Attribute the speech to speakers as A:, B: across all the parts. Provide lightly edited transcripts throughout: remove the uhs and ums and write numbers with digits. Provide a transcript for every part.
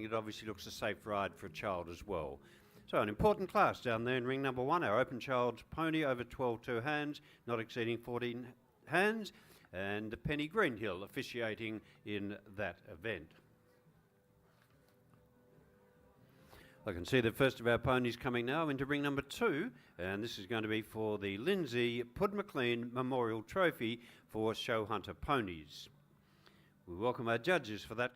A: it obviously looks a safe ride for a child as well. So an important class down there in ring number 1, our open child pony over 12 2 hands, not exceeding 14 hands, and Penny Greenhill officiating in that event. I can see the first of our ponies coming now into ring number 2, and this is going to be for the Lindsay Pudd McLean Memorial Trophy for Show Hunter ponies. We welcome our judges for that.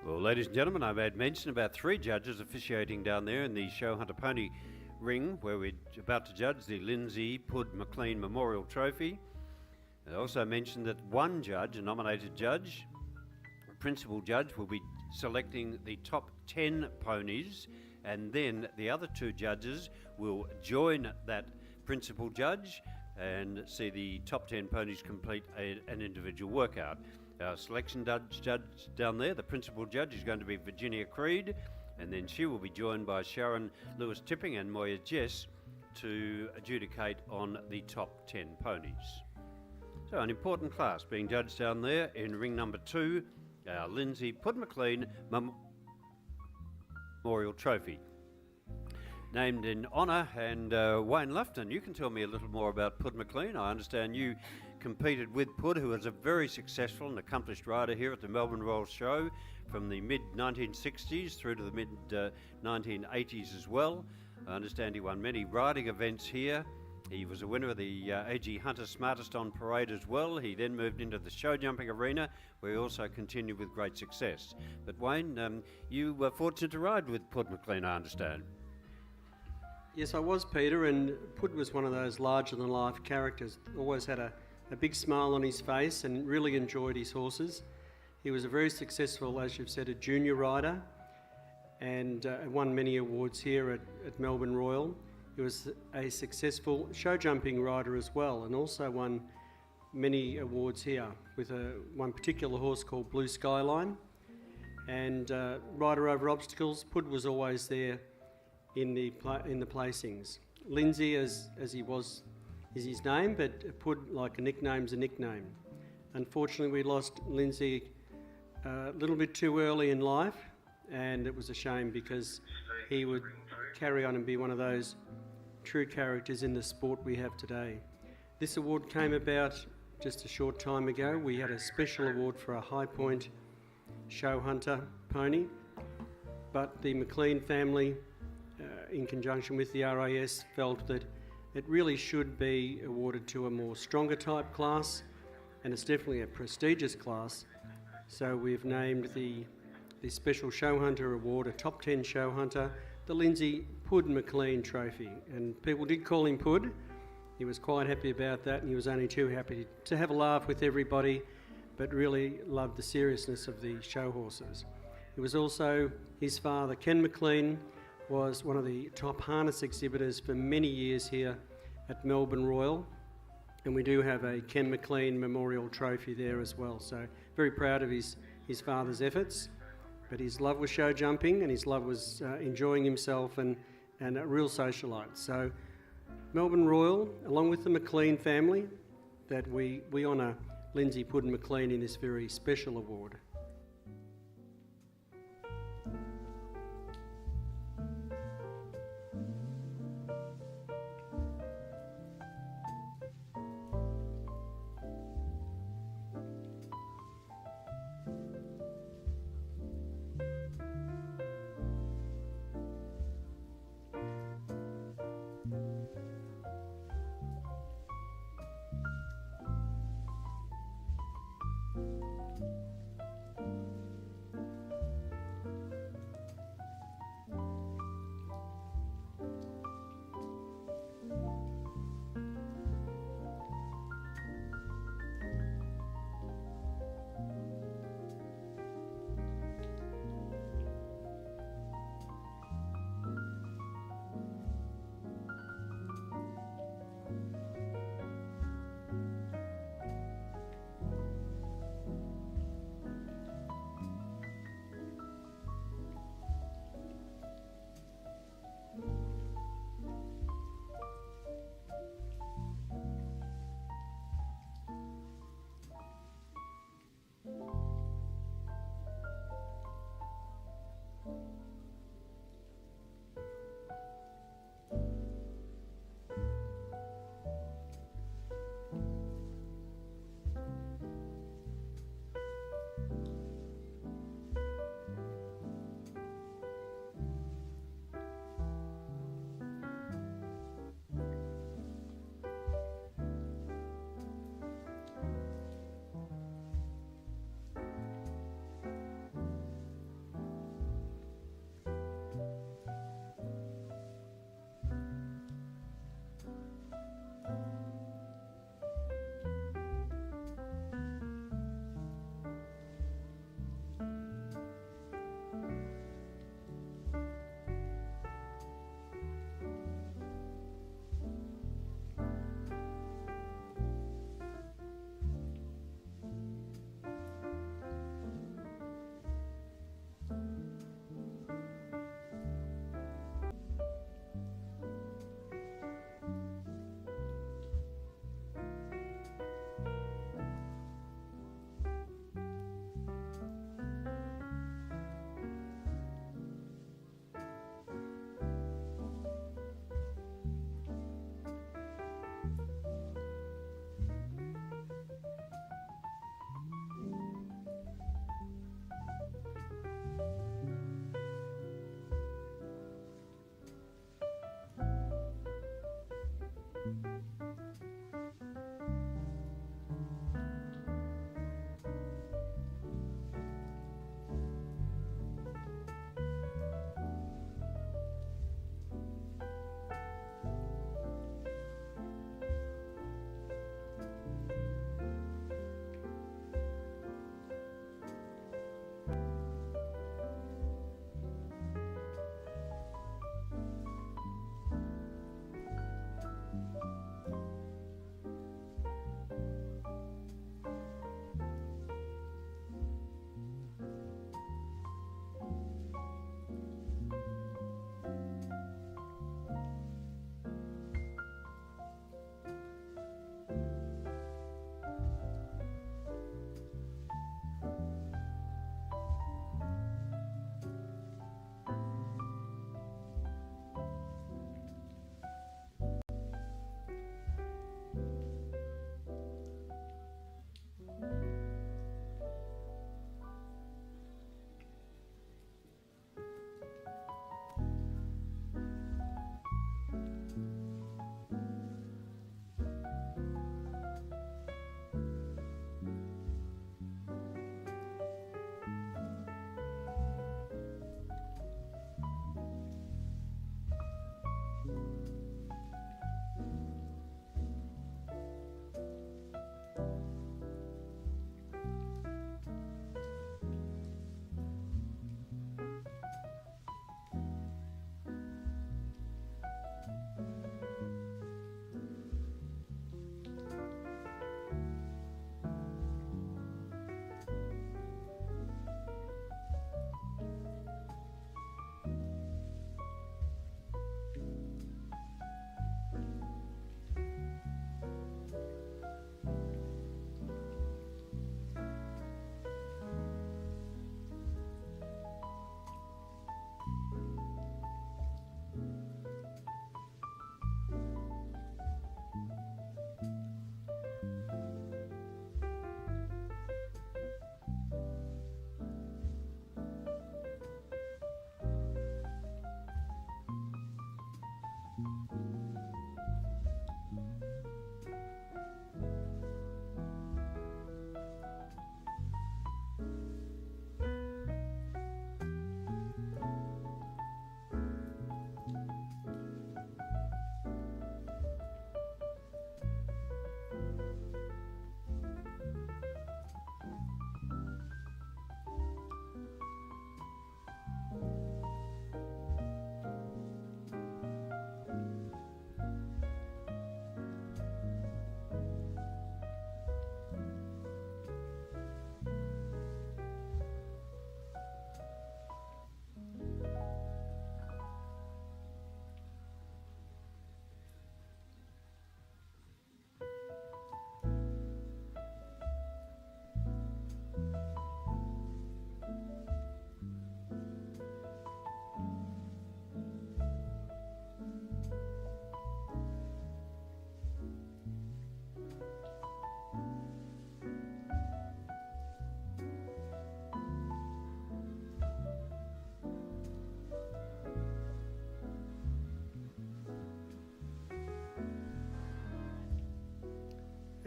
A: Well, ladies and gentlemen, I've had mention about 3 judges officiating down there in the Show Hunter Pony ring, where we're about to judge the Lindsay Pudd McLean Memorial Trophy. I also mentioned that 1 judge, a nominated judge, a principal judge, will be selecting the top 10 ponies, and then the other 2 judges will join that principal judge and see the top 10 ponies complete an individual workout. Our selection judge down there, the principal judge, is going to be Virginia Creed, and then she will be joined by Sharon Lewis-Tipping and Moya Jess to adjudicate on the top 10 ponies. So an important class being judged down there in ring number 2, our Lindsay Pudd McLean Memorial Trophy. Named in honour, and Wayne Lufton, you can tell me a little more about Pudd McLean. I understand you competed with Pudd, who was a very successful and accomplished rider here at the Melbourne Royal Show from the mid-1960s through to the mid-1980s as well. I understand he won many riding events here, He was a winner of the A.G. Hunter Smartest on Parade as well. He then moved into the show jumping arena, where he also continued with great success. But Wayne, you were fortunate to ride with Pudd McLean, I understand.
B: Yes, I was, Peter, and Pudd was one of those larger-than-life characters. Always had a big smile on his face and really enjoyed his horses. He was a very successful, as you've said, a junior rider, and won many awards here at Melbourne Royal. He was a successful show jumping rider as well, and also won many awards here with one particular horse called Blue Skyline. And rider over obstacles, Pudd was always there in the placings. Lindsay, as he was, is his name, but Pudd, like a nickname's a nickname. Unfortunately, we lost Lindsay a little bit too early in life, and it was a shame because he would carry on and be one of those true characters in the sport we have today. This award came about just a short time ago. We had a special award for a High Point show hunter pony, but the McLean family, in conjunction with the RAS, felt that it really should be awarded to a more stronger type class, and it's definitely a prestigious class. So we've named the Special Show Hunter Award, a top 10 show hunter, the Lindsay Pudd McLean Trophy. And people did call him Pudd. He was quite happy about that, and he was only too happy to have a laugh with everybody, but really loved the seriousness of the show horses. He was also, his father, Ken McLean, was one of the top harness exhibitors for many years here at Melbourne Royal, and we do have a Ken McLean Memorial Trophy there as well. So very proud of his father's efforts. But his love was show jumping, and his love was enjoying himself and a real socialite. So Melbourne Royal, along with the McLean family, that we honour Lindsay Pudd McLean in this very special award.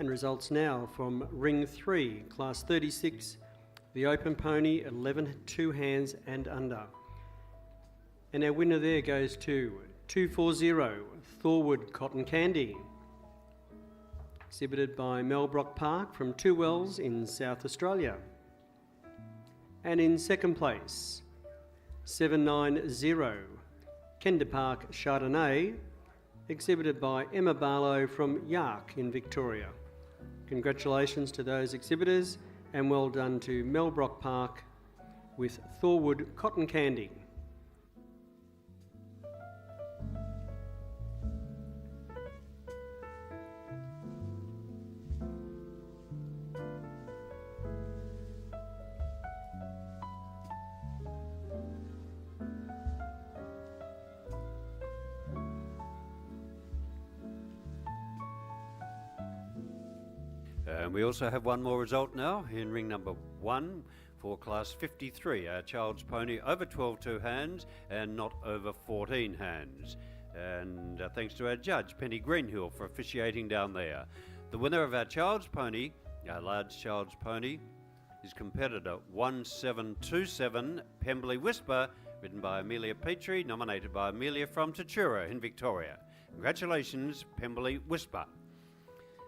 B: And results now from Ring 3, Class 36, the Open Pony, 11 2 hands and under. And our winner there goes to 240 Thorwood Cotton Candy, exhibited by Melbrook Park from Two Wells in South Australia. And in second place, 790 Kenda Park Chardonnay, exhibited by Emma Barlow from Yark in Victoria. Congratulations to those exhibitors and well done to Melbrook Park with Thorwood Cotton Candy.
A: And we also have one more result now in ring number 1 for class 53, our child's pony over 12 2 hands and not over 14 hands. And thanks to our judge, Penny Greenhill, for officiating down there. The winner of our child's pony, our large child's pony, is competitor 1727 Pemberley Whisper, ridden by Amelia Petrie, nominated by Amelia from Tatura in Victoria. Congratulations, Pemberley Whisper.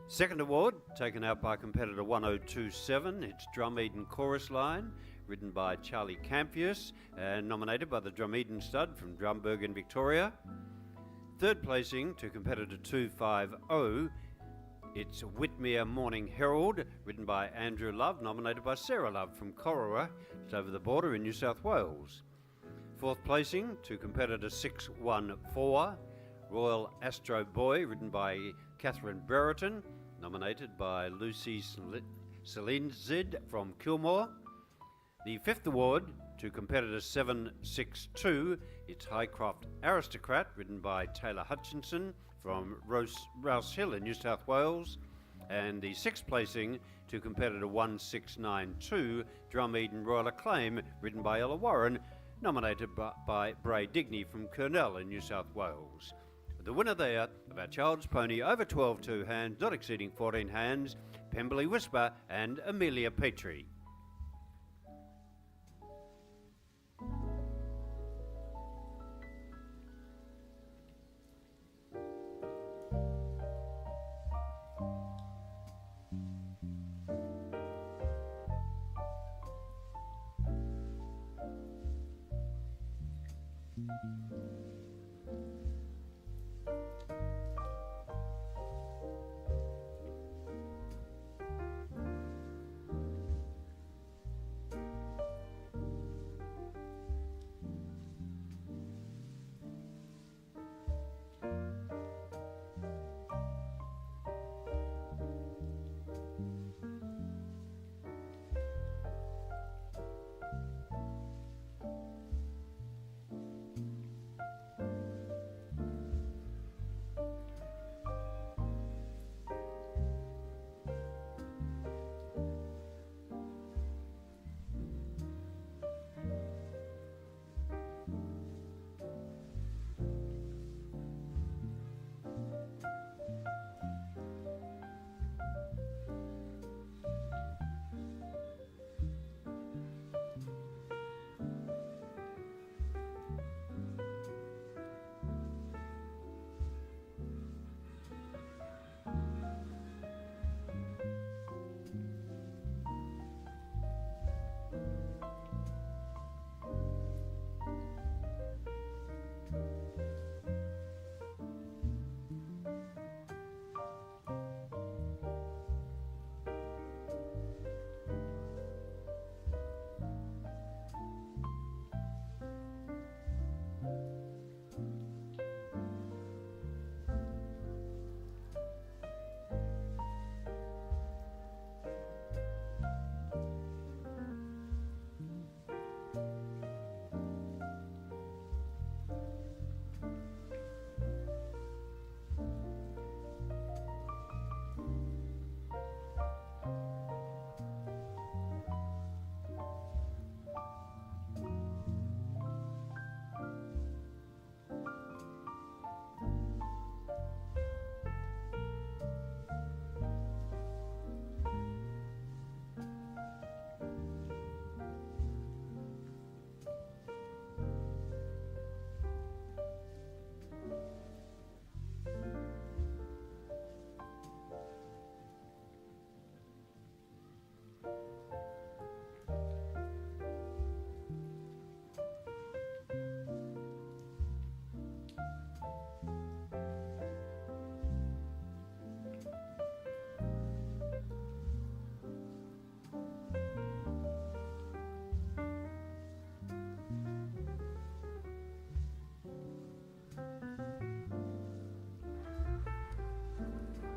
A: Second award, taken out by competitor 1027, it's Drum Eden Chorus Line, ridden by Charlie Campius and nominated by the Drum Eden Stud from Drumburg in Victoria. Third placing to competitor 250, it's Whitmere Morning Herald, ridden by Andrew Love, nominated by Sarah Love from Corowa, it's over the border in New South Wales. Fourth placing to competitor 614, Royal Astro Boy, ridden by Catherine Brereton, nominated by Lucy Selinzid from Kilmore. The fifth award to competitor 762, it's Highcroft Aristocrat, ridden by Taylor Hutchinson from Rouse Hill in New South Wales. And the sixth placing to competitor 1692, Drum Eden Royal Acclaim, ridden by Ella Warren, nominated by Bray Digney from Kurnell in New South Wales. The winner there of our child's pony over 12 2 hands, not exceeding 14 hands, Pemberley Whisper and Amelia Petrie.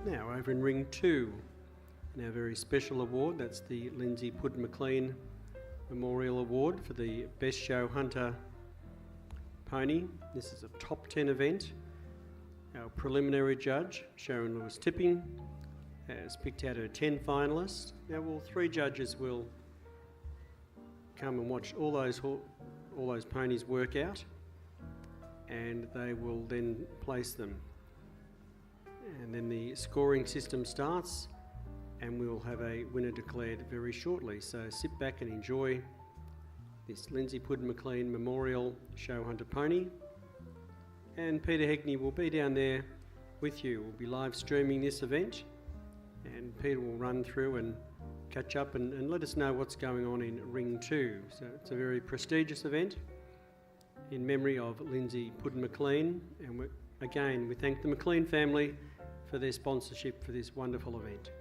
B: Now, over in Ring 2, and our very special award, that's the Lindsay Pudd McLean Memorial Award for the Best Show Hunter Pony. This is a top 10 event. Our preliminary judge, Sharon Lewis Tipping, has picked out her 10 finalists. Now, 3 judges will come and watch all those ponies work out, and they will then place them. And then the scoring system starts, and we will have a winner declared very shortly. So sit back and enjoy this Lindsay Pudd McLean Memorial Show Hunter Pony. And Peter Hegney will be down there with you. We'll be live streaming this event, and Peter will run through and catch up and let us know what's going on in Ring 2. So it's a very prestigious event in memory of Lindsay Pudd McLean, and we thank the McLean family for their sponsorship for this wonderful event.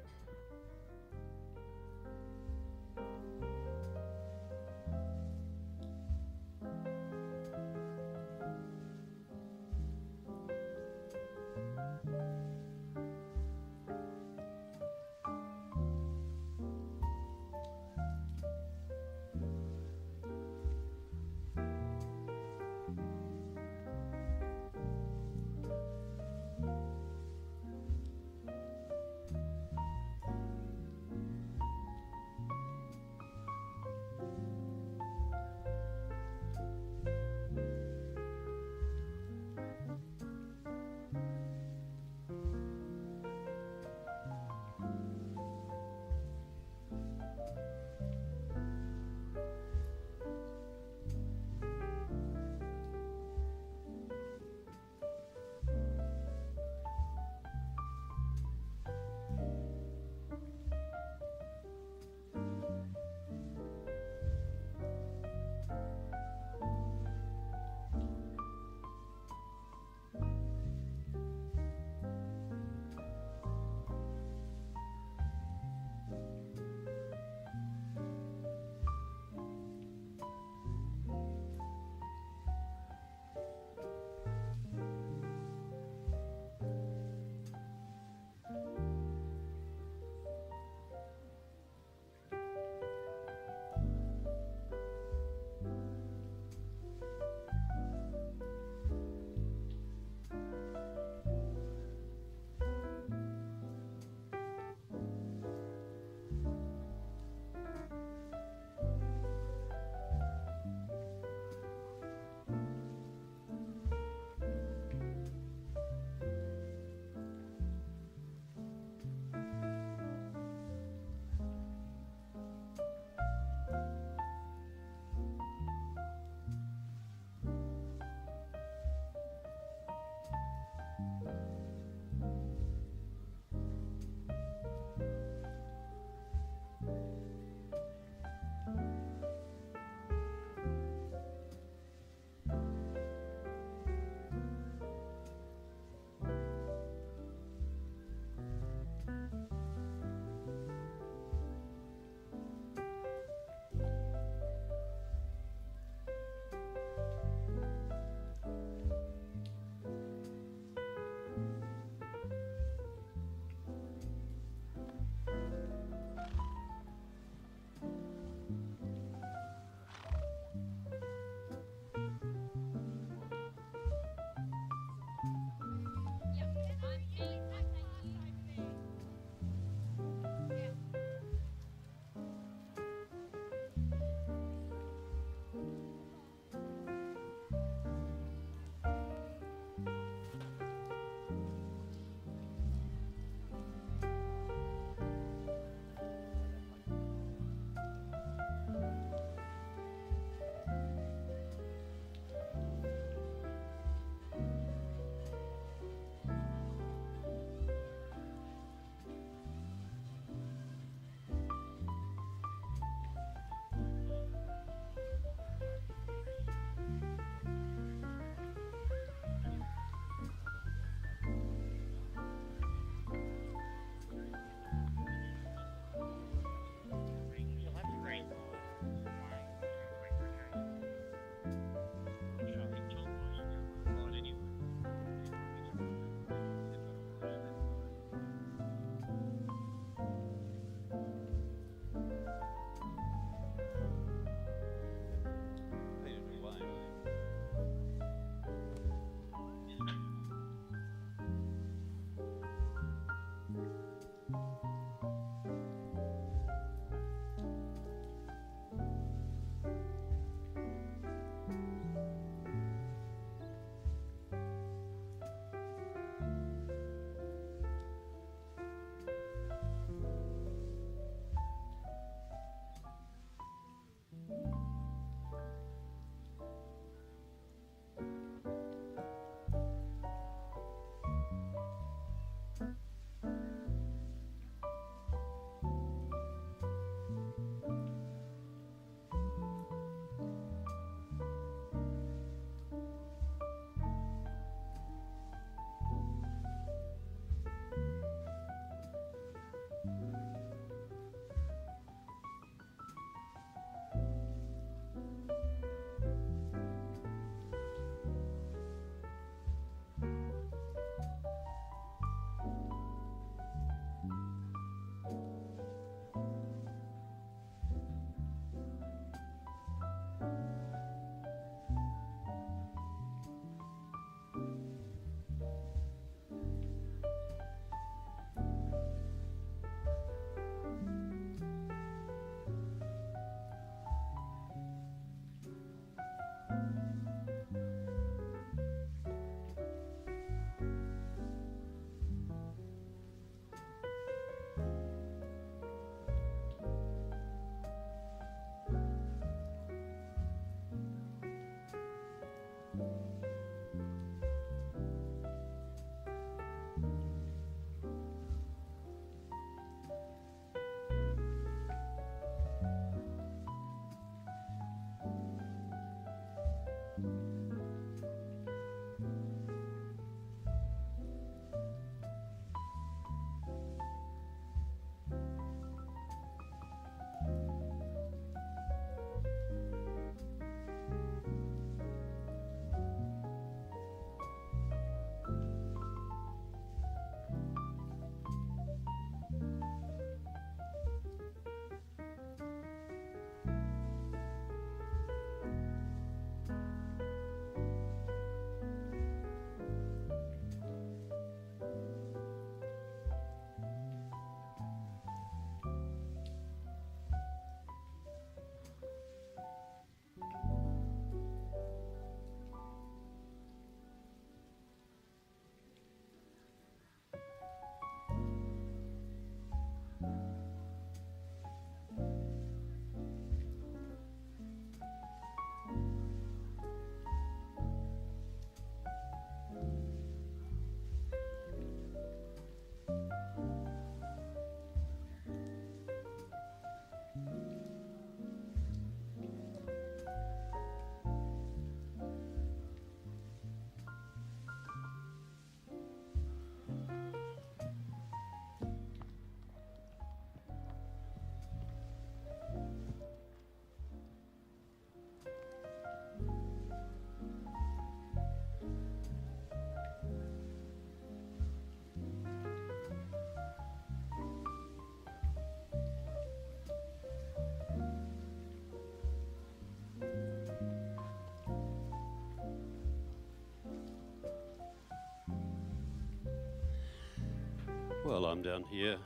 A: Well, I'm down here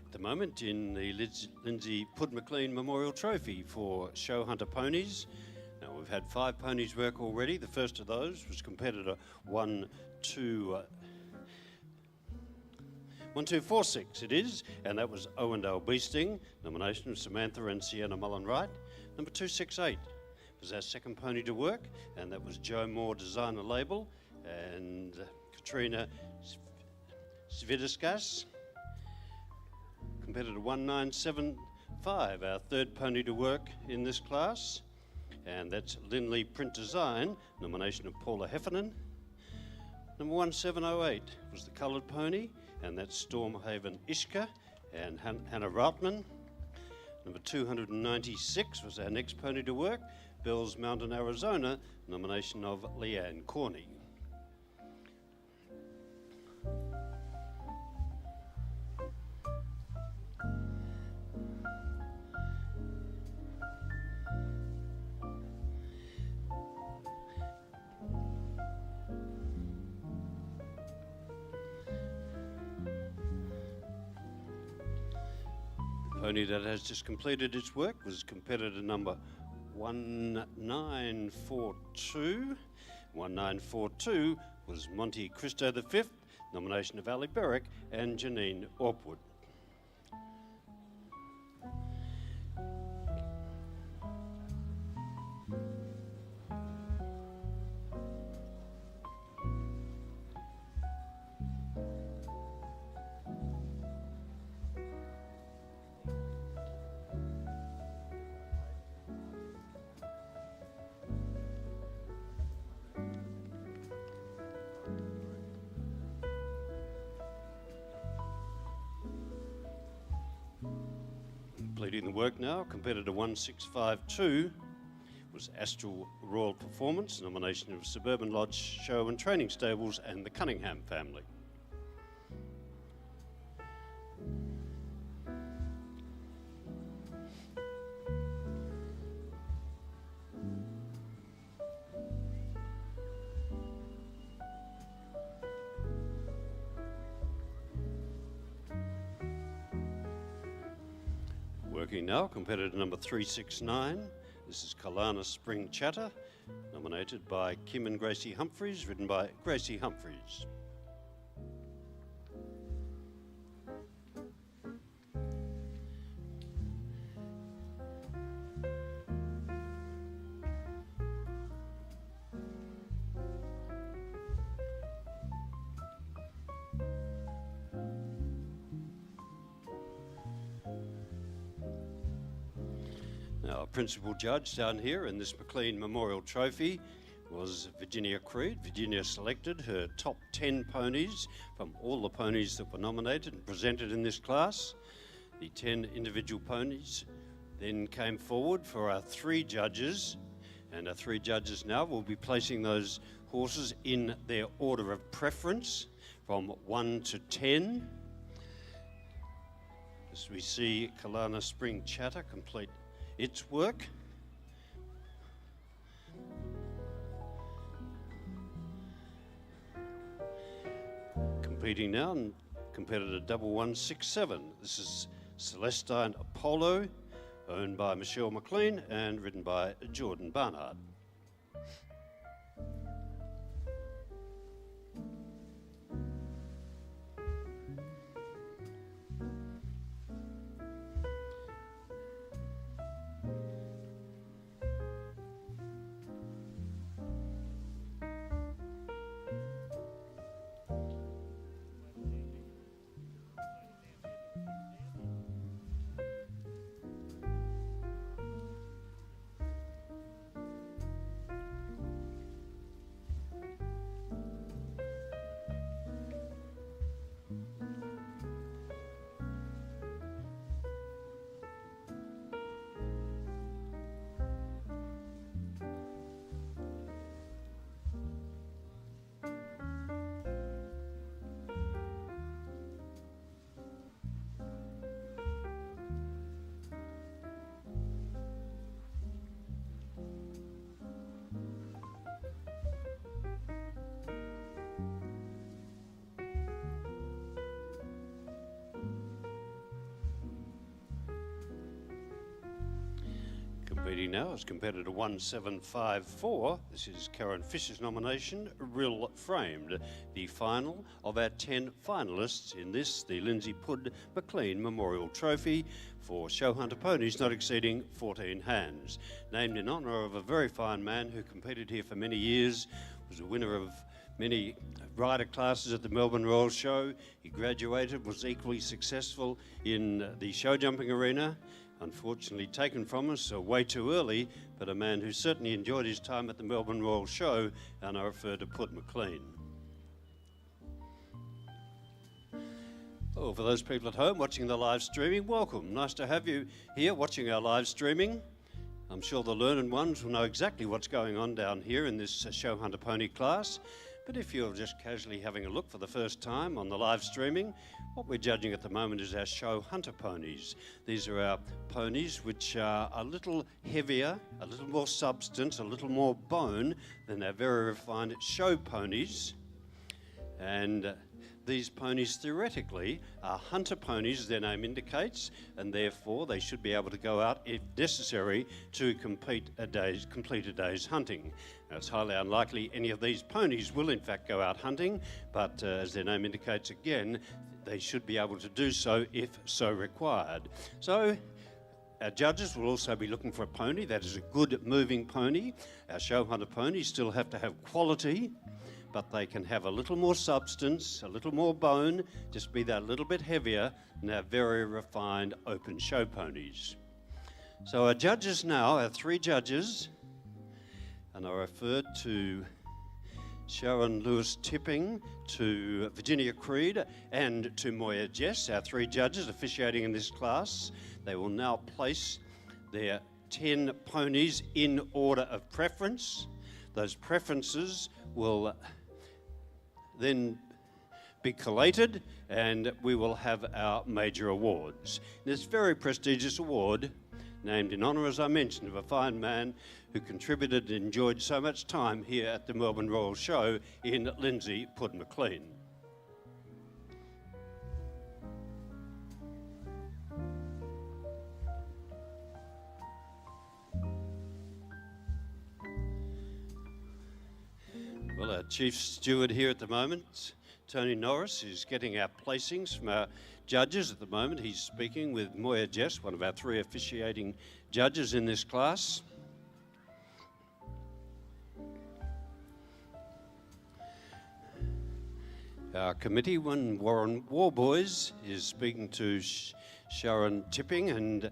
A: at the moment in the Lindsay Pudd McLean Memorial Trophy for show hunter ponies. Now, we've had 5 ponies work already. The first of those was competitor 1246 it is, and that was Owendale Beasting, nomination of Samantha and Sienna Mullen Wright. Number 268 was our second pony to work, and that was Joe Moore Designer Label and Katrina Svidiskas. Competitor 1975, our third pony to work in this class, and that's Linley Print Design, nomination of Paula Heffernan. Number 1708 was the coloured pony, and that's Stormhaven Ishka and Hannah Routman. Number 296 was our next pony to work, Bells Mountain, Arizona, nomination of Leanne Corney. The pony that has just completed its work was competitor number 1942. 1942 was Monte Cristo V, nomination of Ali Berwick and Janine Orpwood. Completing the work now, competitor 1652 was Astral Royal Performance, nomination of Suburban Lodge Show and Training Stables and the Cunningham family. Working now, competitor number 369. This is Kalana Spring Chatter, nominated by Kim and Gracie Humphreys, written by Gracie Humphreys. Our principal judge down here in this McLean Memorial Trophy was Virginia Creed. Virginia selected her top 10 ponies from all the ponies that were nominated and presented in this class. The 10 individual ponies then came forward for our 3 judges, and our 3 judges now will be placing those horses in their order of preference from 1 to 10. As we see Kalana Spring Chatter complete its work. Competing now in competitor 1167. This is Celestine Apollo, owned by Michelle McLean and ridden by Jordan Barnard. reading now as compared to 1754. This is Karen Fisher's nomination, Rill Framed, the final of our 10 finalists in this, the Lindsay Pudd McLean Memorial Trophy for show hunter ponies not exceeding 14 hands. Named in honour of a very fine man who competed here for many years, was a winner of many rider classes at the Melbourne Royal Show. He graduated, was equally successful in the show jumping arena. Unfortunately taken from us way too early, but a man who certainly enjoyed his time at the Melbourne Royal Show, and I refer to Pudd McLean. Oh, for those people at home watching the live streaming, welcome. Nice to have you here watching our live streaming. I'm sure the learned ones will know exactly what's going on down here in this show hunter pony class. But if you're just casually having a look for the first time on the live streaming, what we're judging at the moment is our show hunter ponies. These are our ponies which are a little heavier, a little more substance, a little more bone than our very refined show ponies. And these ponies theoretically are hunter ponies, as their name indicates, and therefore they should be able to go out if necessary to complete a day's hunting. Now, it's highly unlikely any of these ponies will in fact go out hunting, but as their name indicates again, they should be able to do so if so required. So our judges will also be looking for a pony that is a good moving pony. Our show hunter ponies still have to have quality, but they can have a little more substance, a little more bone, just be that little bit heavier than our very refined open show ponies. So our judges now, our 3 judges, and I refer to Sharon Lewis Tipping, to Virginia Creed, and to Moya Jess, our 3 judges officiating in this class. They will now place their 10 ponies in order of preference. Those preferences will then be collated and we will have our major awards. This very prestigious award, named in honour, as I mentioned, of a fine man who contributed and enjoyed so much time here at the Melbourne Royal Show in Lindsay, Pudd McLean. Well, our chief steward here at the moment, Tony Norris, is getting our placings from our judges at the moment. He's speaking with Moya Jess, one of our 3 officiating judges in this class. Our committee, one Warren Warboys, is speaking to Sharon Tipping, and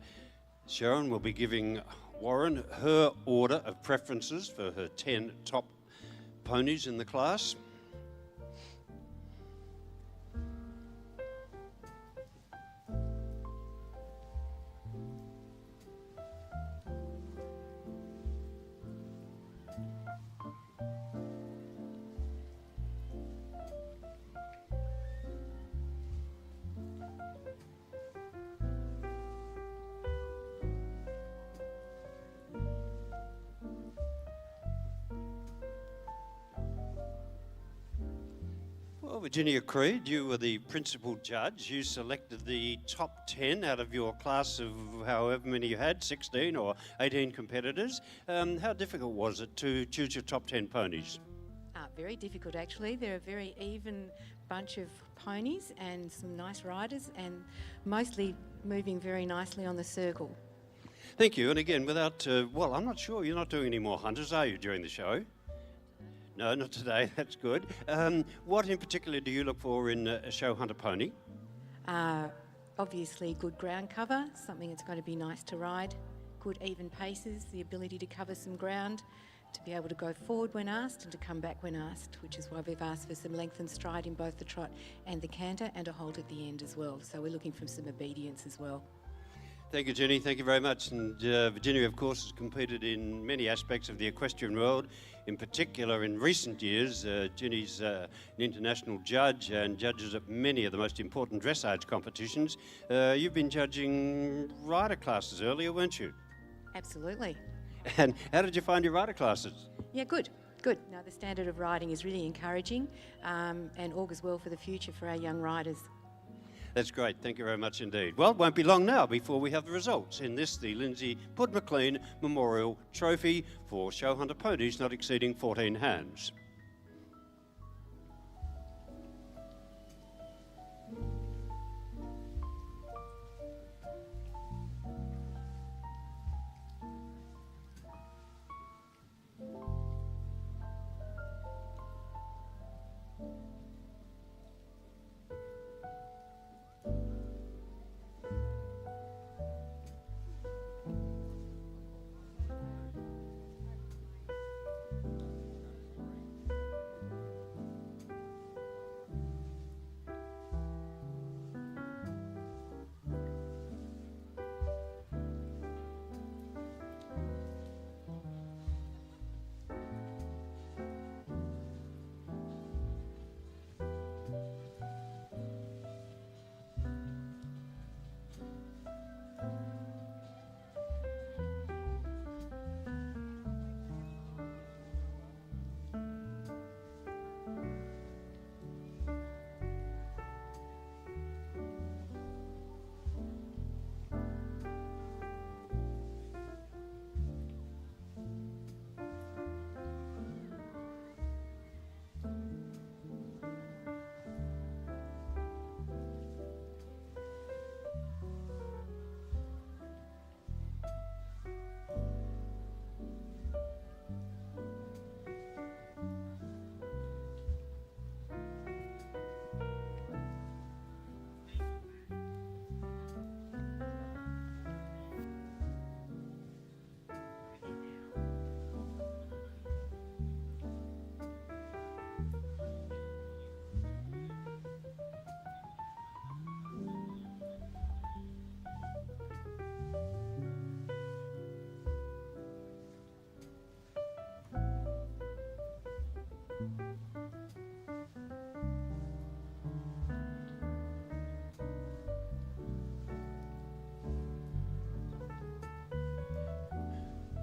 A: Sharon will be giving Warren her order of preferences for her 10 top ponies in the class. Well, Virginia Creed, you were the principal judge. You selected the top 10 out of your class of however many you had, 16 or 18 competitors. How difficult was it to choose your top 10 ponies?
C: Very difficult, actually. They're a very even bunch of ponies and some nice riders, and mostly moving very nicely on the circle.
A: Thank you. And again, without, well, I'm not sure, you're not doing any more hunters, are you, during the show? No, not today. That's good. What in particular do you look for in a show hunter pony?
C: Obviously, good ground cover, something that's going to be nice to ride. Good even paces, the ability to cover some ground, to be able to go forward when asked and to come back when asked, which is why we've asked for some length and stride in both the trot and the canter, and a hold at the end as well. So we're looking for some obedience as well.
A: Thank you, Jenny. Thank you very much. And Virginia, of course, has competed in many aspects of the equestrian world. In particular, in recent years, Jenny's an international judge and judges at many of the most important dressage competitions. You've been judging rider classes earlier, weren't you?
C: Absolutely.
A: And how did you find your rider classes?
C: Yeah, good. No, the standard of riding is really encouraging and augurs well for the future for our young riders.
A: That's great. Thank you very much indeed. Well, it won't be long now before we have the results. In this, the Lindsay Pudd McLean Memorial Trophy for show hunter ponies not exceeding 14 hands.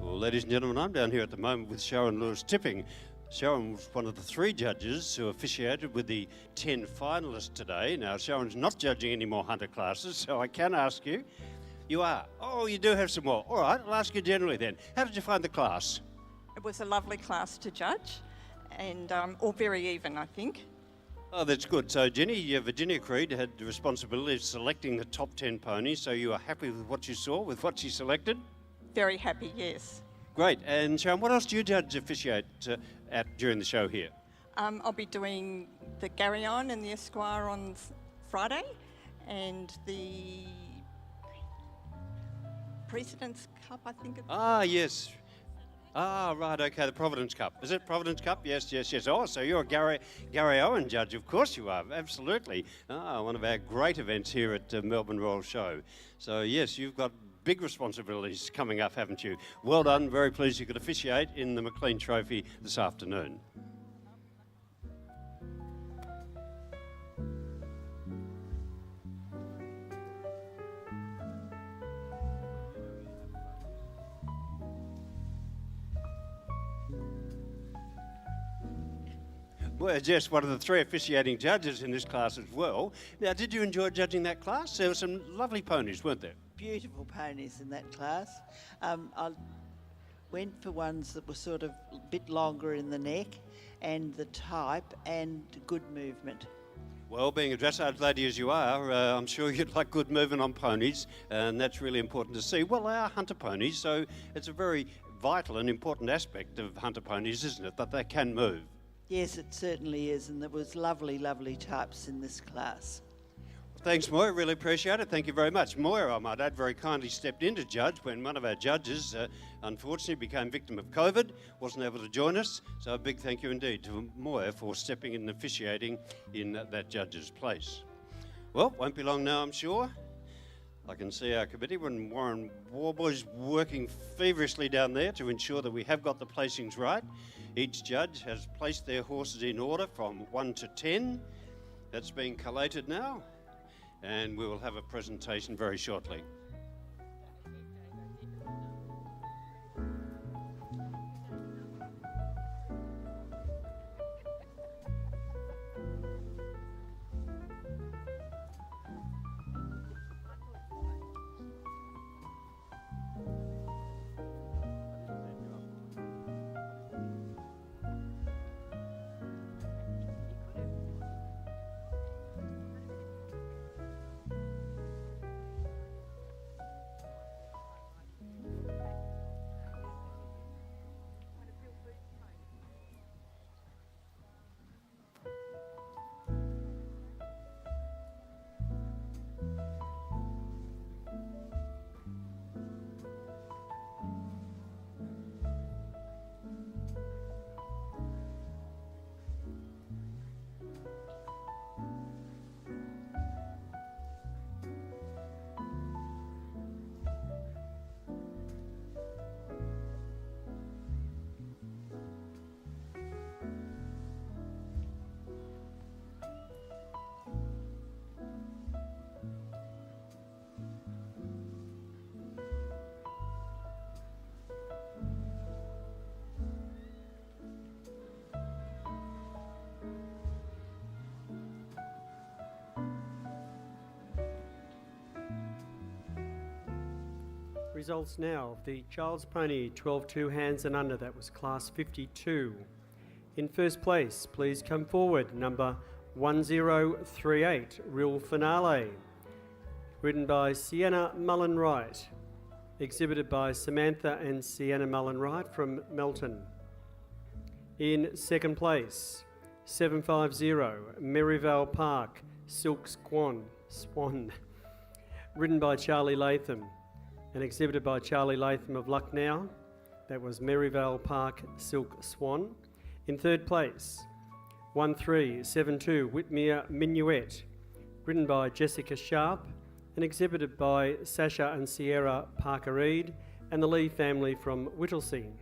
A: Well, ladies and gentlemen, I'm down here at the moment with Sharon Lewis Tipping. Sharon was one of the 3 judges who officiated with the 10 finalists today. Now, Sharon's not judging any more hunter classes, so I can ask you. You are? Oh, you do have some more. All right, I'll ask you generally then. How did you find the class?
D: It was a lovely class to judge, and all very even, I think.
A: Oh, that's good. So, Jenny, Virginia Creed had the responsibility of selecting the top 10 ponies, so you are happy with what you saw, with what she selected?
D: Very happy, yes.
A: Great. And Sharon, what else do you judge officiate at during the show here?
D: I'll be doing the Garyon and the Esquire on Friday, and the President's Cup, I think it's...
A: Ah, yes. Ah, right, okay, the Providence Cup. Is it Providence Cup? Yes, yes, yes. Oh, so you're a Gary Owen judge. Of course you are, absolutely. Ah, one of our great events here at Melbourne Royal Show. So, yes, you've got big responsibilities coming up, haven't you? Well done, very pleased you could officiate in the McLean Trophy this afternoon. Well, Jess, one of the 3 officiating judges in this class as well. Now, did you enjoy judging that class? There were some lovely ponies, weren't there?
E: Beautiful ponies in that class. I went for ones that were sort of a bit longer in the neck and the type and good movement.
A: Well, being a dressage lady as you are, I'm sure you'd like good movement on ponies, and that's really important to see. Well, they are hunter ponies, so it's a very vital and important aspect of hunter ponies, isn't it, that they can move?
E: Yes, it certainly is, and there was lovely, lovely types in this class.
A: Thanks, Moira. Really appreciate it. Thank you very much. Moira, I might add, very kindly stepped in to judge when one of our judges, unfortunately, became victim of COVID, wasn't able to join us. So a big thank you indeed to Moira for stepping in and officiating in that judge's place. Well, won't be long now, I'm sure. I can see our committee, when Warren Warboy's working feverishly down there to ensure that we have got the placings right. Each judge has placed their horses in order from 1 to 10. That's being collated now, and we will have a presentation very shortly.
B: Results now of the Child's Pony 12-2 hands and under. That was class 52. In first place, please come forward, number 1038, Real Finale, ridden by Sienna Mullen Wright, exhibited by Samantha and Sienna Mullen Wright from Melton. In second place, 750, Merivale Park, Silk Swan, ridden by Charlie Latham and exhibited by Charlie Latham of Lucknow. That was Merivale Park, Silk Swan. In third place, 1372, Whitmere Minuet, ridden by Jessica Sharp and exhibited by Sasha and Sierra Parker-Reed and the Lee family from Whittlesea.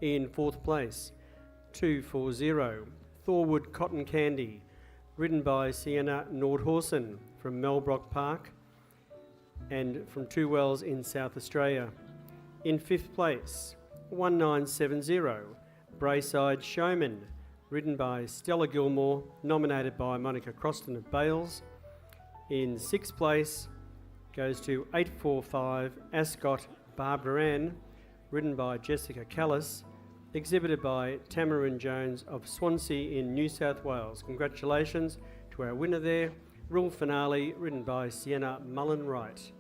B: In fourth place, 240, Thorwood Cotton Candy, ridden by Sienna Nordhausen from Melbrook Park and from Two Wells in South Australia. In fifth place, 1970, Brayside Showman, ridden by Stella Gilmore, nominated by Monica Croston of Bales. In sixth place goes to 845, Ascot Barbara Ann, ridden by Jessica Callis, exhibited by Tamarin Jones of Swansea in New South Wales. Congratulations to our winner there, Rule Finale, ridden by Sienna Mullen Wright.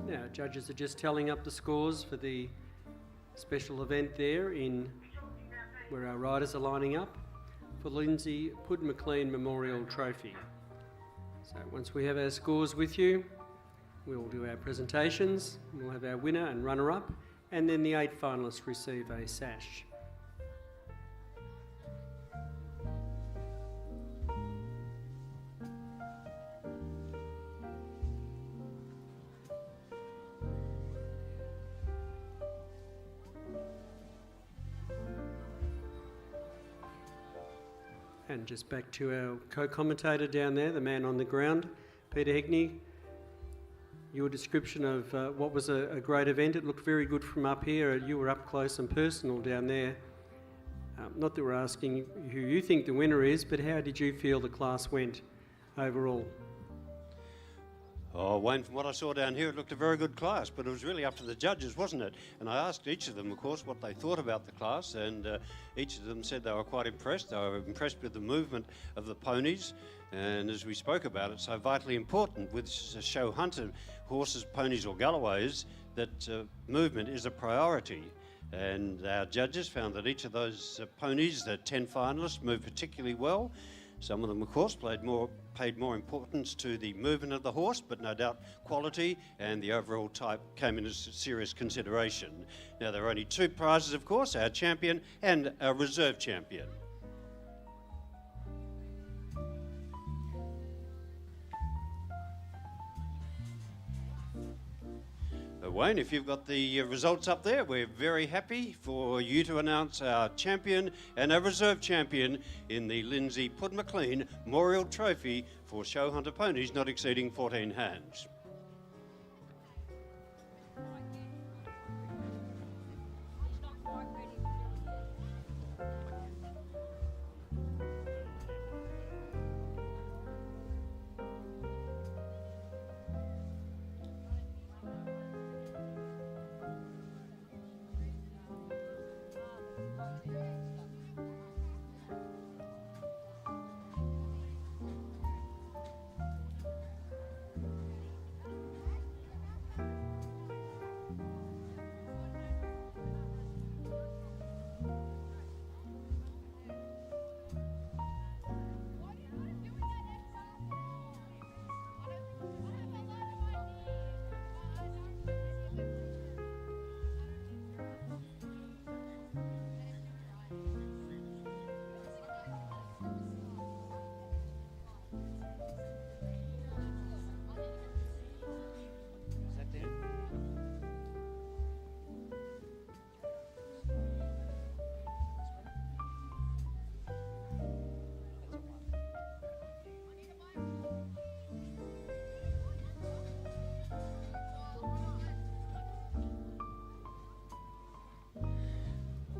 B: Now, judges are just tallying up the scores for the special event there in where our riders are lining up for the Lindsay Pudd McLean Memorial Trophy. So once we have our scores with you, we'll do our presentations, we'll have our winner and runner-up, and then the 8 finalists receive a sash. And just back to our co-commentator down there, the man on the ground, Peter Hegney. your description of what was a great event. It looked very good from up here. You were up close and personal down there. Not that we're asking who you think the winner is, but how did you feel the class went overall?
A: Oh, Wayne, from what I saw down here, it looked a very good class, but it was really up to the judges, wasn't it? And I asked each of them, of course, what they thought about the class, and each of them said they were quite impressed. They were impressed with the movement of the ponies, and as we spoke about, it's so vitally important with show hunter horses, ponies or Galloways, that movement is a priority. And our judges found that each of those ponies, the 10 finalists, moved particularly well. Some of them, of course, paid more importance to the movement of the horse, but no doubt quality and the overall type came into serious consideration. Now, there are only 2 prizes, of course, our champion and our reserve champion. Wayne, if you've got the results up there, we're very happy for you to announce our champion and our reserve champion in the Lindsay Pudd McLean Memorial Trophy for show hunter ponies not exceeding 14 hands.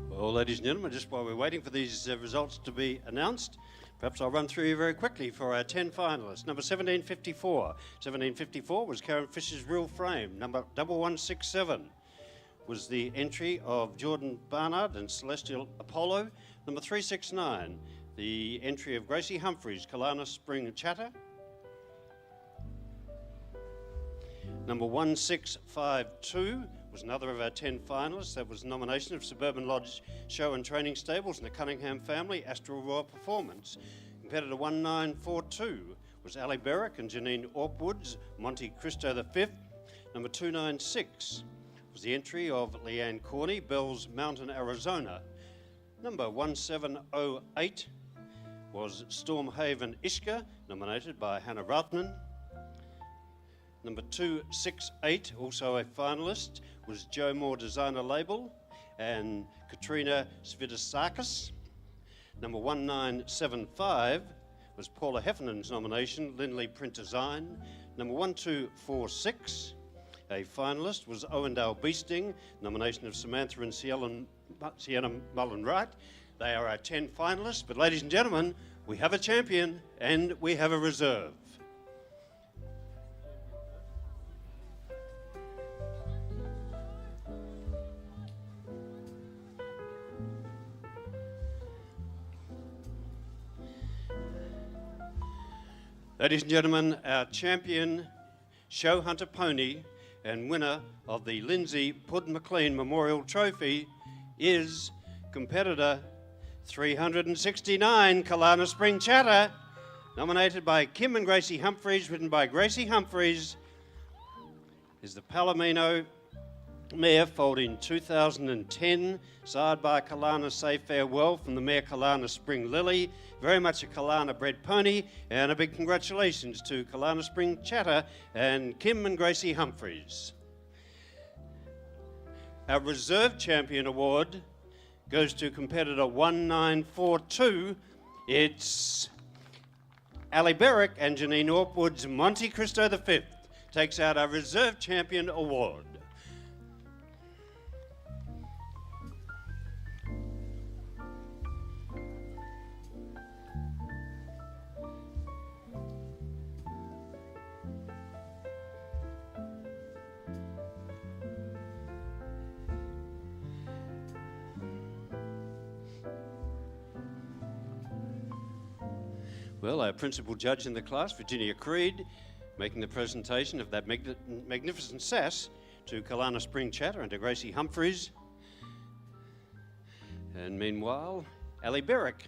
A: Well, ladies and gentlemen, just while we're waiting for these results to be announced, perhaps I'll run through you very quickly for our 10 finalists. Number 1754. 1754 was Karen Fisher's Real Frame. Number 1167 was the entry of Jordan Barnard and Celestial Apollo. Number 369, the entry of Gracie Humphreys, Kalana Spring Chatter. Number 1652 was another of our 10 finalists. That was nomination of Suburban Lodge Show and Training Stables and the Cunningham family, Astral Royal Performance. Competitor 1942 was Ali Berwick and Janine Orpwoods, Monte Cristo V. Number 296 was the entry of Leanne Corney, Bells Mountain, Arizona. Number 1708 was Stormhaven Ishka, nominated by Hannah Routman. Number 268, also a finalist, was Joe Moore Designer Label and Katrina Svidasakis. Number 1975 was Paula Heffernan's nomination, Lindley Print Design. Number 1246, a finalist, was Owendale Beasting, nomination of Samantha and Sienna Mullen Wright. They are our 10 finalists, but ladies and gentlemen, we have a champion and we have a reserve. Ladies and gentlemen, our champion show hunter pony and winner of the Lindsay Pudd McLean Memorial Trophy is competitor 369, Kalana Spring Chatter, nominated by Kim and Gracie Humphreys, written by Gracie Humphreys, is the Palomino mare foaled in 2010, sired by Kalana Say Farewell from the mare Kalana Spring Lily. Very much a Kalana bred pony, and a big congratulations to Kalana Spring Chatter and Kim and Gracie Humphreys. Our reserve champion award goes to competitor 1942. It's Ali Berwick and Janine Orpwood's Monte Cristo V. takes out our Reserve Champion Award. Well, our principal judge in the class, Virginia Creed, making the presentation of that magnificent sass to Kalana Spring Chatter and to Gracie Humphreys. And meanwhile, Ali Berwick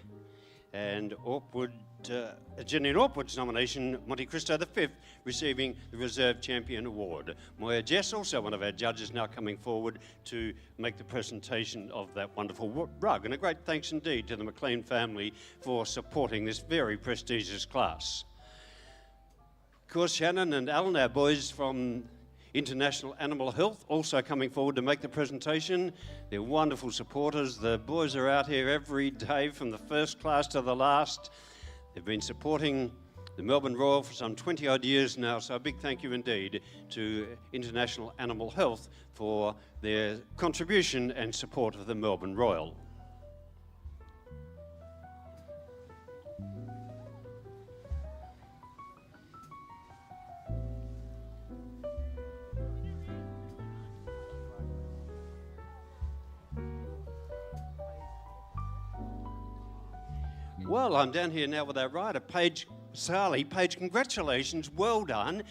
A: and Janine Orpwood's nomination, Monte Cristo V, receiving the Reserve Champion Award. Moya Jess, also one of our judges, now coming forward to make the presentation of that wonderful rug. And a great thanks indeed to the McLean family for supporting this very prestigious class. Of course, Shannon and Alan, our boys from International Animal Health, also coming forward to make the presentation. They're wonderful supporters. The boys are out here every day from the first class to the last. They've been supporting the Melbourne Royal for some 20 odd years now, so a big thank you indeed to International Animal Health for their contribution and support of the Melbourne Royal. Well, I'm down here now with our rider, Paige Sally. Paige, congratulations, well done.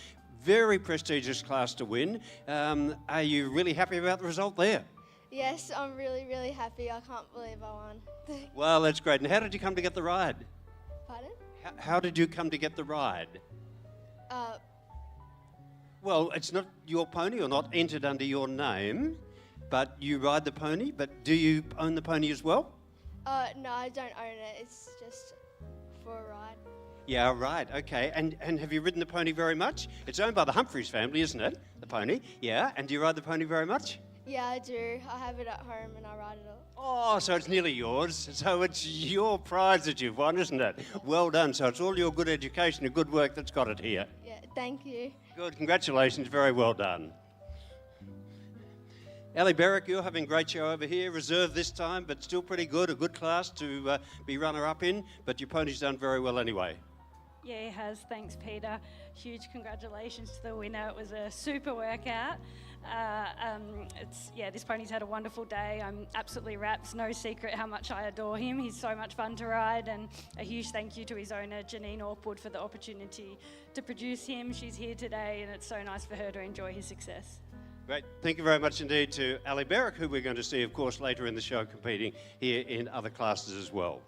A: Very prestigious class to win. Are you really happy about the result there?
F: Yes, I'm really, really happy. I can't believe I won.
A: Well, that's great. And how did you come to get the ride?
F: Pardon?
A: How did you come to get the ride? Well, it's not your pony or not entered under your name, but you ride the pony. But do you own the pony as well?
F: No, I don't own it. It's just for a ride.
A: Yeah, right, okay. And have you ridden the pony very much? It's owned by the Humphreys family, isn't it? The pony, yeah. And do you ride the pony very much?
F: Yeah, I do. I have it at home and I ride it all.
A: Oh, so it's nearly yours. So it's your prize that you've won, isn't it? Well done. So it's all your good education and good work that's got it here.
F: Yeah, thank you.
A: Good, congratulations. Very well done. Ali Berwick, you're having a great show over here. Reserve this time, but still pretty good. A good class to be runner-up in. But your pony's done very well anyway.
G: Yeah, he has. Thanks, Peter. Huge congratulations to the winner. It was a super workout. This pony's had a wonderful day. I'm absolutely rapt. It's no secret how much I adore him. He's so much fun to ride, and a huge thank you to his owner, Janine Orpwood, for the opportunity to produce him. She's here today, and it's so nice for her to enjoy his success.
A: Great. Thank you very much indeed to Ali Berwick, who we're going to see, of course, later in the show competing here in other classes as well.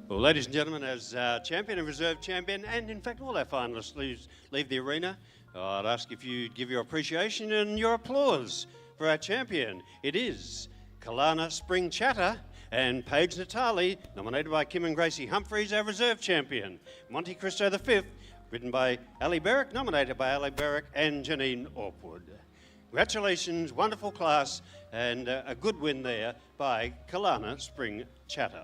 A: Well, ladies and gentlemen, as champion and reserve champion, and in fact all our finalists leave the arena, I'd ask if you'd give your appreciation and your applause for our champion. It is Kalana Spring Chatter and Paige Natali, nominated by Kim and Gracie Humphreys, our reserve champion. Monte Cristo V, written by Ali Berwick, nominated by Ali Berwick and Janine Orpwood. Congratulations, wonderful class, and a good win there by Kalana Spring Chatter.